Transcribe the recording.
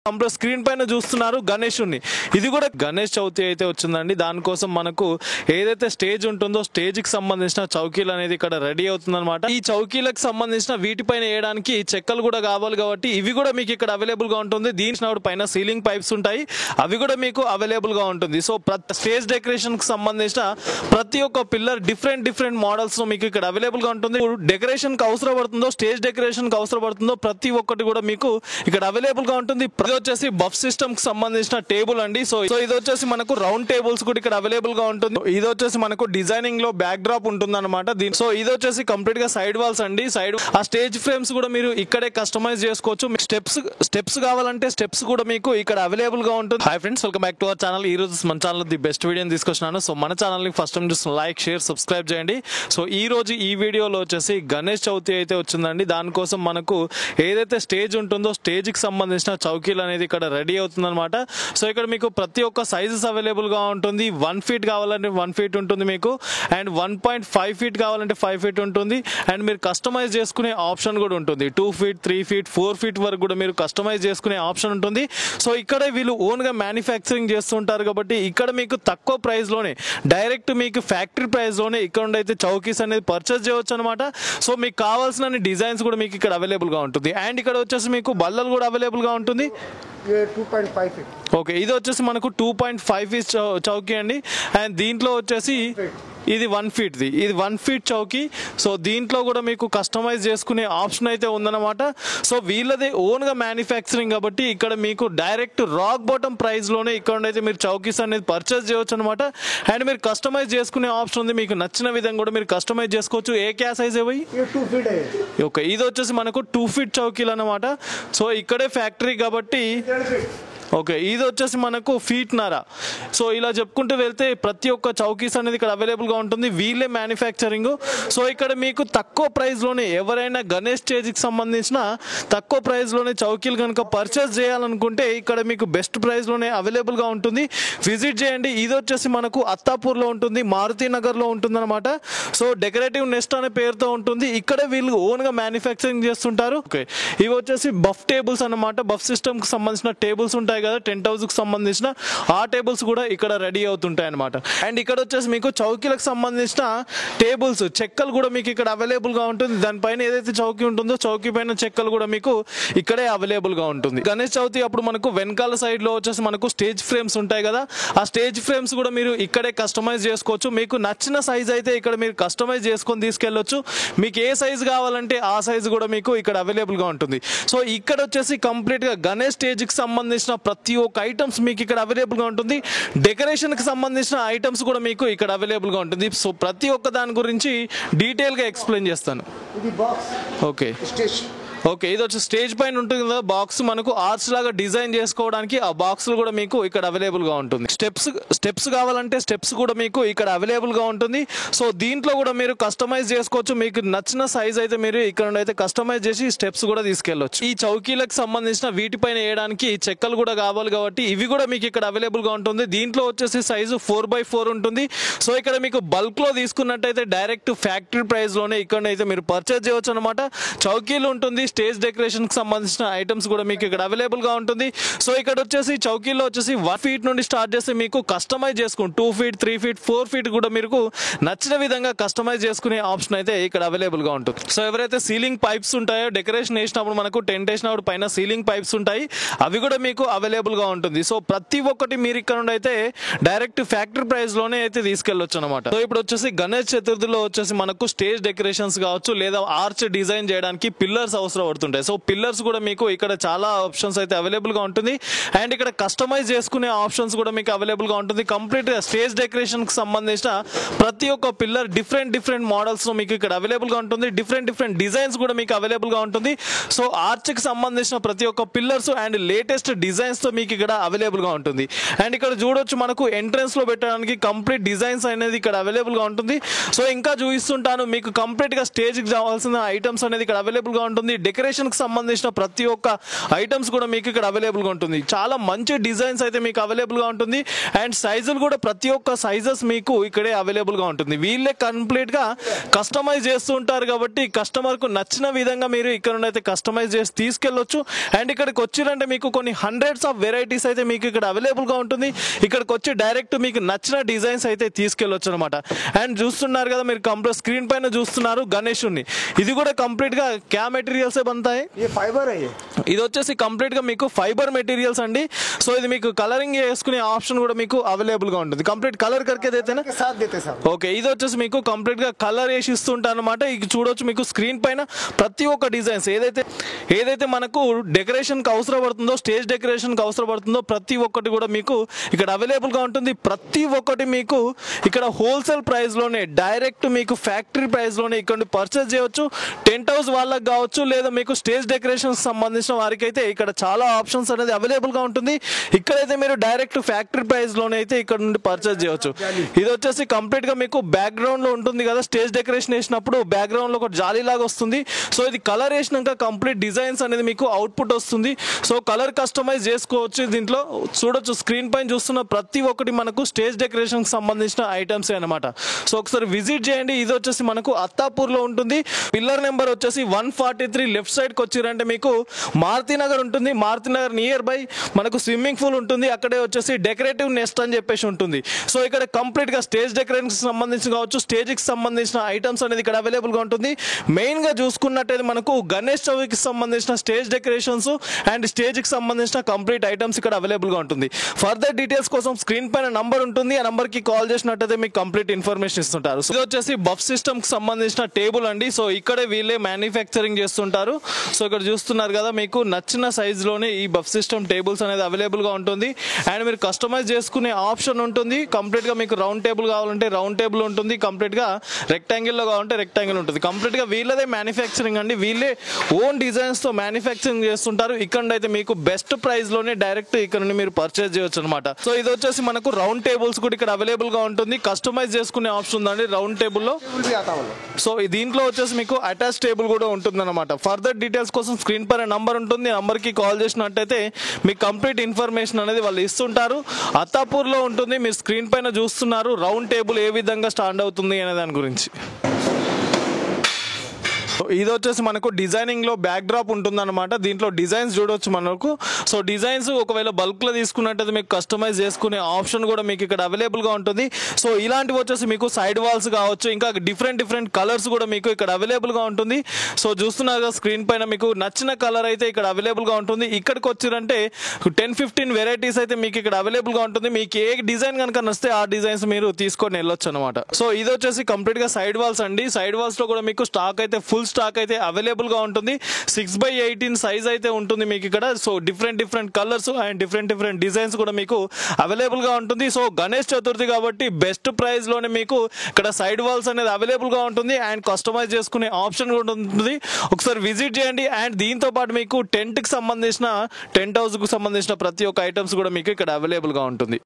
Screen పైన చూస్తున్నారు గణేశుని. ఇది కూడా గణేష్ చవితి అయితే వచ్చిందండి. దానికోసం మనకు ఏదైతే స్టేజ్ ఉంటుందో స్టేజ్ కి సంబంధించిన చౌకీలు అనేది ఇక్కడ రెడీ అవుతుంది అనమాట. ఈ చౌకీలకు సంబంధించిన వీటిపైన వేయడానికి చెక్కలు కూడా కావాలి కాబట్టి ఇవి కూడా మీకు ఇక్కడ అవైలబుల్ గా ఉంటుంది. దీని పైన సీలింగ్ పైప్స్ ఉంటాయి, అవి కూడా మీకు అవైలబుల్ గా ఉంటుంది. సో స్టేజ్ డెకరేషన్ కి సంబంధించిన ప్రతి ఒక్క పిల్లర్ డిఫరెంట్ మోడల్స్ మీకు ఇక్కడ అవైలబుల్ గా ఉంటుంది. డెకరేషన్ కి అవసరం పడుతుందో స్టేజ్ డెకరేషన్ కి అవసరం పడుతుందో ప్రతి ఒక్కటి కూడా మీకు ఇక్కడ అవైలబుల్ గా ఉంటుంది. ఇది వచ్చేసి బఫ్ సిస్టమ్ కి సంబంధించిన టేబుల్ అండి. సో ఇది వచ్చేసి మనకు రౌండ్ టేబుల్స్ కూడా ఇక్కడ అవైలబుల్ గా ఉంటుంది. ఇది వచ్చేసి మనకు డిజైనింగ్ లో బ్యాక్ డ్రాప్ ఉంటుంది అనమాట. సో ఇది వచ్చేసి కంప్లీట్ గా సైడ్ వాల్స్ అండి. ఆ స్టేజ్ ఫ్రేమ్స్ కూడా మీరు ఇక్కడే కస్టమైజ్ చేసుకోవచ్చు. స్టెప్స్ కావాలంటే స్టెప్స్ కూడా మీకు ఇక్కడ అవైలబుల్ గా ఉంటుంది. Hi friends, welcome back to our channel. ఈ రోజు మన ఛానల్ ది బెస్ట్ వీడియోని తీసుకొచ్చినాను. సో మన ఛానల్ ని ఫస్ట్ టైం చూసిన లైక్, షేర్, సబ్స్క్రైబ్ చేయండి. సో ఈ రోజు ఈ వీడియోలో వచ్చేసి గణేష్ చవితి అయితే వచ్చిందండి. దానికోసం మనకు ఏదైతే స్టేజ్ ఉంటుందో స్టేజ్ కి సంబంధించిన చౌకీలు అనేది ఇక్కడ రెడీ అవుతుంది అనమాట. సో ఇక్కడ మీకు ప్రతి ఒక్క సైజెస్ అవైలబుల్ గా ఉంటుంది. 1 ఫీట్ కావాలంటే 1 ఫీట్ ఉంటుంది మీకు, అండ్ 1.5 ఫీట్ కావాలంటే 5 ఫీట్ ఉంటుంది. అండ్ మీరు కస్టమైజ్ చేసుకునే ఆప్షన్ కూడా ఉంటుంది. 2 ఫీట్, 3 ఫీట్, 4 ఫీట్ వరకు కూడా మీరు కస్టమైజ్ చేసుకునే ఆప్షన్ ఉంటుంది. సో ఇక్కడ వీళ్ళు ఓన్ గా మ్యానుఫ్యాక్చరింగ్ చేస్తుంటారు కాబట్టి ఇక్కడ మీకు తక్కువ ప్రైస్ లోనే డైరెక్ట్ మీకు ఫ్యాక్టరీ ప్రైస్ లోనే ఇక్కడ అయితే చౌకీస్ అనేది పర్చేస్ చేయవచ్చు అనమాట. సో మీకు కావాల్సిన డిజైన్స్ కూడా మీకు ఇక్కడ అవైలబుల్ గా ఉంటుంది. అండ్ ఇక్కడ వచ్చేసి మీకు బల్లలు కూడా అవైలబుల్ గా ఉంటుంది. 2.5 ఫీట్. ఓకే, ఇది వచ్చేసి మనకు 2.5 ఫీట్ చౌకీ అండి. అండ్ దీంట్లో వచ్చేసి ఇది 1 ఫీట్ ది, ఇది 1 ఫీట్ చౌకీ. సో దీంట్లో కూడా మీకు కస్టమైజ్ చేసుకునే ఆప్షన్ అయితే ఉందన్నమాట. సో వీళ్ళదే ఓన్ గా మ్యానుఫ్యాక్చరింగ్ కాబట్టి ఇక్కడ మీకు డైరెక్ట్ రాక్ బాటమ్ ప్రైస్ లోనే ఇక్కడ అయితే మీరు చౌకీస్ అనేది పర్చేస్ చేయవచ్చు అనమాట. అండ్ మీరు కస్టమైజ్ చేసుకునే ఆప్షన్ ఉంది. మీకు నచ్చిన విధంగా కూడా మీరు కస్టమైజ్ చేసుకోవచ్చు. ఏ క్యా సైజ్ ఏవి? 2 ఫీట్. ఓకే, ఇది వచ్చేసి మనకు 2 ఫీట్ చౌకీలు అనమాట. సో ఇక్కడే ఫ్యాక్టరీ కాబట్టి ఓకే, ఇది వచ్చేసి మనకు ఫీట్ నర. సో ఇలా చెప్పుకుంటూ వెళ్తే ప్రతి ఒక్క చౌకీస్ అనేది ఇక్కడ అవైలబుల్ గా ఉంటుంది. వీళ్ళే మ్యానుఫ్యాక్చరింగ్. సో ఇక్కడ మీకు తక్కువ ప్రైస్ లోనే ఎవరైనా గణేష్ స్టేజ్ కి సంబంధించిన తక్కువ ప్రైస్ లోనే చౌకీలు కనుక పర్చేస్ చేయాలనుకుంటే ఇక్కడ మీకు బెస్ట్ ప్రైస్ లోనే అవైలబుల్ గా ఉంటుంది. విజిట్ చేయండి. ఇది వచ్చేసి మనకు అత్తాపూర్ లో ఉంటుంది, మారుతి నగర్ లో ఉంటుంది అనమాట. సో డెకరేటివ్ నెస్ట్ అనే పేరుతో ఉంటుంది. ఇక్కడే వీళ్ళు ఓన్ గా మ్యానుఫ్యాక్చరింగ్ చేస్తుంటారు. ఓకే, ఇవి వచ్చేసి బఫ్ టేబుల్స్ అనమాట. బఫ్ సిస్టమ్ కి సంబంధించిన టేబుల్స్ ఉంటాయి కదా, టెంట్ హౌస్ కి సంబంధించిన ఆ టేబుల్స్ కూడా ఇక్కడ రెడీ అవుతుంటాయి అనమాట. అండ్ ఇక్కడ వచ్చేసి మీకు చౌకీలకు సంబంధించిన టేబుల్స్ చెక్కలు కూడా మీకు ఇక్కడ అవైలబుల్ గా ఉంటుంది. దానిపైన ఏదైతే చౌకీ ఉంటుందో చౌకీ పైన చెక్కలు కూడా మీకు ఇక్కడే అవైలబుల్ గా ఉంటుంది. గణేష్ చవితి అప్పుడు మనకు వెనకాల సైడ్ లో వచ్చేసి మనకు స్టేజ్ ఫ్రేమ్స్ ఉంటాయి కదా, ఆ స్టేజ్ ఫ్రేమ్స్ కూడా మీరు ఇక్కడే కస్టమైజ్ చేసుకోవచ్చు. మీకు నచ్చిన సైజ్ అయితే ఇక్కడ మీరు కస్టమైజ్ చేసుకొని తీసుకెళ్లొచ్చు. మీకు ఏ సైజ్ కావాలంటే ఆ సైజ్ కూడా మీకు ఇక్కడ అవైలబుల్ గా ఉంటుంది. సో ఇక్కడ వచ్చేసి కంప్లీట్ గా గణేష్ స్టేజ్ కి సంబంధించిన ప్రతి ఒక్క ఐటమ్స్ మీకు ఇక్కడ అవైలబుల్ గా ఉంటుంది. డెకరేషన్ కి సంబంధించిన ఐటమ్స్ కూడా మీకు ఇక్కడ అవైలబుల్ గా ఉంటుంది. సో ప్రతి ఒక్క దాని గురించి డీటెయిల్ గా ఎక్స్ప్లెయిన్ చేస్తాను. ఓకే ఓకే, ఇది వచ్చి స్టేజ్ పైన ఉంటుంది కదా బాక్స్, మనకు ఆర్చ్ లాగా డిజైన్ చేసుకోవడానికి ఆ బాక్స్ కూడా మీకు ఇక్కడ అవైలబుల్ గా ఉంటుంది. స్టెప్స్ కావాలంటే స్టెప్స్ కూడా మీకు ఇక్కడ అవైలబుల్ గా ఉంటుంది. సో దీంట్లో కూడా మీరు కస్టమైజ్ చేసుకోవచ్చు. మీకు నచ్చిన సైజ్ అయితే మీరు ఇక్కడ అయితే కస్టమైజ్ చేసి స్టెప్స్ కూడా తీసుకెళ్లొచ్చు. ఈ చౌకీలకు సంబంధించిన వీటిపైన వేయడానికి చెక్కలు కూడా కావాలి కాబట్టి ఇవి కూడా మీకు ఇక్కడ అవైలబుల్ గా ఉంటుంది. దీంట్లో వచ్చేసి సైజు 4x4 ఉంటుంది. సో ఇక్కడ మీకు బల్క్ లో తీసుకున్నట్టయితే డైరెక్ట్ ఫ్యాక్టరీ ప్రైస్ లోనే ఇక్కడ మీరు పర్చేజ్ చేయవచ్చు అనమాట. చౌకీలు ఉంటుంది, స్టేజ్ డెకరేషన్ కి సంబంధించిన ఐటమ్స్ కూడా మీకు ఇక్కడ అవైలబుల్ గా ఉంటుంది. సో ఇక్కడ వచ్చేసి చౌకీలో వచ్చేసి 1 ఫీట్ నుండి స్టార్ట్ చేస్తే మీకు కస్టమైజ్ చేసుకుని 2 ఫీట్, 3 ఫీట్, 4 ఫీట్ కూడా మీకు నచ్చిన విధంగా కస్టమైజ్ చేసుకునే ఆప్షన్ అయితే ఇక్కడ అవైలబుల్ గా ఉంటుంది. సో ఎవరైతే సీలింగ్ పైప్స్ ఉంటాయో డెకరేషన్ వేసినప్పుడు మనకు టెంట్ వేసినప్పుడు పైన సీలింగ్ పైప్స్ ఉంటాయి, అవి కూడా మీకు అవైలబుల్ గా ఉంటుంది. సో ప్రతి ఒక్కటి మీరు ఇక్కడ నుండి అయితే డైరెక్ట్ ఫ్యాక్టరీ ప్రైస్ లోనే అయితే తీసుకెళ్లొచ్చు అనమాట. సో ఇప్పుడు వచ్చేసి గణేష్ చతుర్థిలో వచ్చేసి మనకు స్టేజ్ డెకరేషన్స్ కావచ్చు లేదా ఆర్చ్ డిజైన్ చేయడానికి పిల్లర్స్ అవసరం పడుతుంటాయి. సో పిల్లర్స్ కూడా మీకు ఇక్కడ చాలా ఆప్షన్స్ అయితే అవైలబుల్ గా ఉంటుంది. అండ్ ఇక్కడ కస్టమైజ్ చేసుకునే ఆప్షన్స్ కూడా మీకు అవైలబుల్ గా ఉంటుంది. కంప్లీట్ గా స్టేజ్ డెకరేషన్ కి సంబంధించిన ప్రతి ఒక్క పిల్లర్ డిఫరెంట్ మోడల్స్ మీకు ఇక్కడ అవైలబుల్ గా ఉంటుంది. డిఫరెంట్ డిజైన్స్ కూడా మీకు అవైలబుల్ గా ఉంటుంది. సో ఆర్చ్ కి సంబంధించిన ప్రతి ఒక్క పిల్లర్స్ అండ్ లేటెస్ట్ డిజైన్స్ తో మీకు ఇక్కడ అవైలబుల్ గా ఉంటుంది. అండ్ ఇక్కడ చూడొచ్చు మనకు ఎంట్రన్స్ లో పెట్టడానికి కంప్లీట్ డిజైన్స్ అనేది ఇక్కడ అవైలబుల్ గా ఉంటుంది. సో ఇంకా చూపిస్తుంటాను మీకు కంప్లీట్ గా స్టేజ్ కి కావాల్సిన ఐటమ్స్ అనేది ఇక్కడ అవైలబుల్ గా ఉంటుంది. డెకరేషన్ కి సంబంధించిన ప్రతి ఒక్క ఐటమ్స్ కూడా మీకు ఇక్కడ అవైలబుల్ గా ఉంటుంది. చాలా మంచి డిజైన్స్ అయితే మీకు అవైలబుల్ గా ఉంటుంది. అండ్ సైజులు కూడా ప్రతి ఒక్క సైజెస్ మీకు ఇక్కడే అవైలబుల్ గా ఉంటుంది. వీళ్ళే కంప్లీట్ గా కస్టమైజ్ చేస్తూ ఉంటారు కాబట్టి కస్టమర్ కు నచ్చిన విధంగా మీరు ఇక్కడ నుండి అయితే కస్టమైజ్ చేసి తీసుకెళ్లొచ్చు. అండ్ ఇక్కడికి వచ్చిరంటే మీకు కొన్ని హండ్రెడ్స్ ఆఫ్ వెరైటీస్ అయితే మీకు ఇక్కడ అవైలబుల్ గా ఉంటుంది. ఇక్కడికి వచ్చి డైరెక్ట్ మీకు నచ్చిన డిజైన్స్ అయితే తీసుకెళ్లొచ్చు అనమాట. అండ్ చూస్తున్నారు కదా మీరు కంప్లీట్ స్క్రీన్ పైన చూస్తున్నారు గణేశుని. ఇది కూడా కంప్లీట్ గా క్యా మెటీరియల్స్ బంతాయి. ఇది వచ్చేసి కంప్లీట్ గా మీకు ఫైబర్ మెటీరియల్స్ అండి. సో ఇది మీకు కలరింగ్ చేసుకునే ఆప్షన్ కూడా మీకు అవైలబుల్ గా ఉంటుంది. కంప్లీట్ కలర్ కరికే దేతేనా ఓకే. ఇది వచ్చేసి మీకు కంప్లీట్ గా కలర్ వేసి ఇస్తుంటారు అనమాట. ఇది చూడొచ్చు మీకు స్క్రీన్ పైన ప్రతి ఒక్క డిజైన్స్ ఏదైతే మనకు డెకరేషన్ కి అవసరం పడుతుందో, స్టేజ్ డెకరేషన్ కి అవసరం పడుతుందో ప్రతి ఒక్కటి కూడా మీకు ఇక్కడ అవైలబుల్ గా ఉంటుంది. ప్రతి ఒక్కటి మీకు ఇక్కడ హోల్సేల్ ప్రైస్ లోనే డైరెక్ట్ మీకు ఫ్యాక్టరీ ప్రైస్ లోనే ఇక్కడ పర్చేస్ చేయవచ్చు. టెంట్ హౌస్ వాళ్ళకి కావచ్చు లేదా మీకు స్టేజ్ డెకరేషన్ సంబంధించిన వారికి అయితే ఇక్కడ చాలా ఆప్షన్స్ అనేది అవైలబుల్ గా ఉంటుంది. ఇక్కడైతే మీరు డైరెక్ట్ ఫ్యాక్టరీ ప్రైస్ లోనే అయితే ఇక్కడ నుండి పర్చేస్ చేయవచ్చు. ఇది వచ్చేసి కంప్లీట్ గా మీకు బ్యాక్ గ్రౌండ్ లో ఉంటుంది కదా, స్టేజ్ డెకరేషన్ వేసినప్పుడు బ్యాక్ గ్రౌండ్ లో ఒక జాలీ లాగా వస్తుంది. సో ఇది కలర్ వేసినాక కంప్లీట్ డిజైన్స్ అనేది మీకు అవుట్పుట్ వస్తుంది. సో కలర్ కస్టమైజ్ చేసుకోవచ్చు. దీంట్లో చూడొచ్చు స్క్రీన్ పైన చూస్తున్న ప్రతి ఒక్కటి మనకు స్టేజ్ డెకరేషన్ కి సంబంధించిన ఐటమ్స్ అనమాట. సో ఒకసారి విజిట్ చేయండి. ఇది వచ్చేసి మనకు అత్తాపూర్ లో ఉంటుంది. పిల్లర్ నెంబర్ వచ్చేసి 143. లెఫ్ట్ సైడ్ కి వచ్చిరంటే మీకు మారుతి నగర్ ఉంటుంది. మారుతి నగర్ నియర్ బై మనకు స్విమ్మింగ్ పూల్ ఉంటుంది. అక్కడే వచ్చేసి డెకరేటివ్ నెస్ట్ అని చెప్పేసి ఉంటుంది. సో ఇక్కడ కంప్లీట్ గా స్టేజ్ డెకరేషన్ కి సంబంధించి కావచ్చు, స్టేజ్ కి సంబంధించిన ఐటమ్స్ అనేది ఇక్కడ అవైలబుల్ గా ఉంటుంది. మెయిన్ గా చూసుకున్నట్టయితే మనకు గణేష్ చవితికి సంబంధించిన స్టేజ్ డెకరేషన్స్ అండ్ స్టేజ్ కి సంబంధించిన కంప్లీట్ ఐటమ్స్ ఇక్కడ అవైలబుల్ గా ఉంటుంది. ఫర్దర్ డీటెయిల్స్ కోసం స్క్రీన్ పైన నంబర్ ఉంటుంది. ఆ నంబర్ కి కాల్ చేసినట్టయితే మీకు కంప్లీట్ ఇన్ఫర్మేషన్ ఇస్తుంటారు. ఇది వచ్చేసి బఫ్ సిస్టమ్ కి సంబంధించిన టేబుల్ అండి. సో ఇక్కడే వీళ్ళే మ్యానుఫ్యాక్చరింగ్ చేస్తుంటారు. సో ఇక్కడ చూస్తున్నారు కదా మీకు నచ్చిన సైజ్ లోనే ఈ బఫ్ సిస్టమ్ టేబుల్స్ అనేది అవైలబుల్ గా ఉంటుంది. అండ్ మీరు కస్టమైజ్ చేసుకునే ఆప్షన్ ఉంటుంది. కంప్లీట్ గా మీకు రౌండ్ టేబుల్ కావాలంటే రౌండ్ టేబుల్ ఉంటుంది. కంప్లీట్ గా రెక్టాంగిల్ లో కావాలంటే రెక్టాంగిల్ ఉంటుంది. కంప్లీట్ గా వీళ్ళదే మ్యానుఫ్యాక్చరింగ్ అండి. వీళ్ళే ఓన్ డిజైన్స్ తో మ్యానుఫ్యాక్చరింగ్ చేస్తుంటారు. ఇక్కడ అయితే మీకు బెస్ట్ ప్రైస్ లోనే డైరెక్ట్ ఇక్కడ నుండి మీరు పర్చేస్ చేయొచ్చు అనమాట. సో ఇది వచ్చేసి మనకు రౌండ్ టేబుల్స్ కూడా ఇక్కడ అవైలబుల్ గా ఉంటుంది. కస్టమైజ్ చేసుకునే ఆప్షన్ ఉందండి రౌండ్ టేబుల్ లో. సో దీంట్లో వచ్చేసి మీకు అటాచ్ టేబుల్ కూడా ఉంటుంది అనమాట. ఫర్దర్ డీటెయిల్స్ కోసం స్క్రీన్ పైన నంబర్ ఉంటుంది. నంబర్ కి కాల్ చేసినట్టయితే మీకు కంప్లీట్ ఇన్ఫర్మేషన్ అనేది వాళ్ళు ఇస్తుంటారు. అత్తాపూర్ లో ఉంటుంది. మీరు స్క్రీన్ పైన చూస్తున్నారు రౌండ్ టేబుల్ ఏ విధంగా స్టాండ్ అవుతుంది అనే దాని గురించి. ఇది వచ్చేసి మనకు డిజైనింగ్ లో బ్యాక్ డ్రాప్ ఉంటుంది అనమాట. దీంట్లో డిజైన్స్ చూడొచ్చు మనకు. సో డిజైన్స్ ఒకవేళ బల్క్ లో తీసుకున్నట్టయితే మీకు కస్టమైజ్ చేసుకునే ఆప్షన్ కూడా మీకు ఇక్కడ అవైలబుల్ గా ఉంటుంది. సో ఇలాంటివి వచ్చేసి మీకు సైడ్ వాల్స్ కావచ్చు, ఇంకా డిఫరెంట్ కలర్స్ కూడా మీకు ఇక్కడ అవైలబుల్ గా ఉంటుంది. సో చూస్తున్నారు స్క్రీన్ పైన మీకు నచ్చిన కలర్ అయితే ఇక్కడ అవైలబుల్ గా ఉంటుంది. ఇక్కడికి వచ్చిరంటే 10-15 వెరైటీస్ అయితే మీకు ఇక్కడ అవైలబుల్ గా ఉంటుంది. మీకు ఏ డిజైన్ కనుక నచ్చితే ఆ డిజైన్స్ మీరు తీసుకొని వెళ్ళొచ్చు అనమాట. సో ఇది వచ్చేసి కంప్లీట్ గా సైడ్ వాల్స్ అండి. సైడ్ వాల్స్ లో కూడా మీకు స్టాక్ అయితే ఫుల్ స్టాక్ అయితే అవైలబుల్ గా ఉంటుంది. 6x18 సైజ్ అయితే ఉంటుంది మీకు ఇక్కడ. So different colours and different designs కూడా మీకు అవైలబుల్ గా ఉంటుంది. సో గణేష్ చతుర్థి కాబట్టి బెస్ట్ ప్రైస్ లోనే మీకు ఇక్కడ సైడ్ వాల్స్ అనేది అవైలబుల్ గా ఉంటుంది. అండ్ కస్టమైజ్ చేసుకునే ఆప్షన్ కూడా ఉంటుంది. ఒకసారి విజిట్ చేయండి. అండ్ దీంతో పాటు మీకు టెంట్ కి సంబంధించిన, టెంట్ హౌస్ కు సంబంధించిన ప్రతి ఒక్క ఐటమ్స్ కూడా మీకు ఇక్కడ అవైలబుల్ గా ఉంటుంది.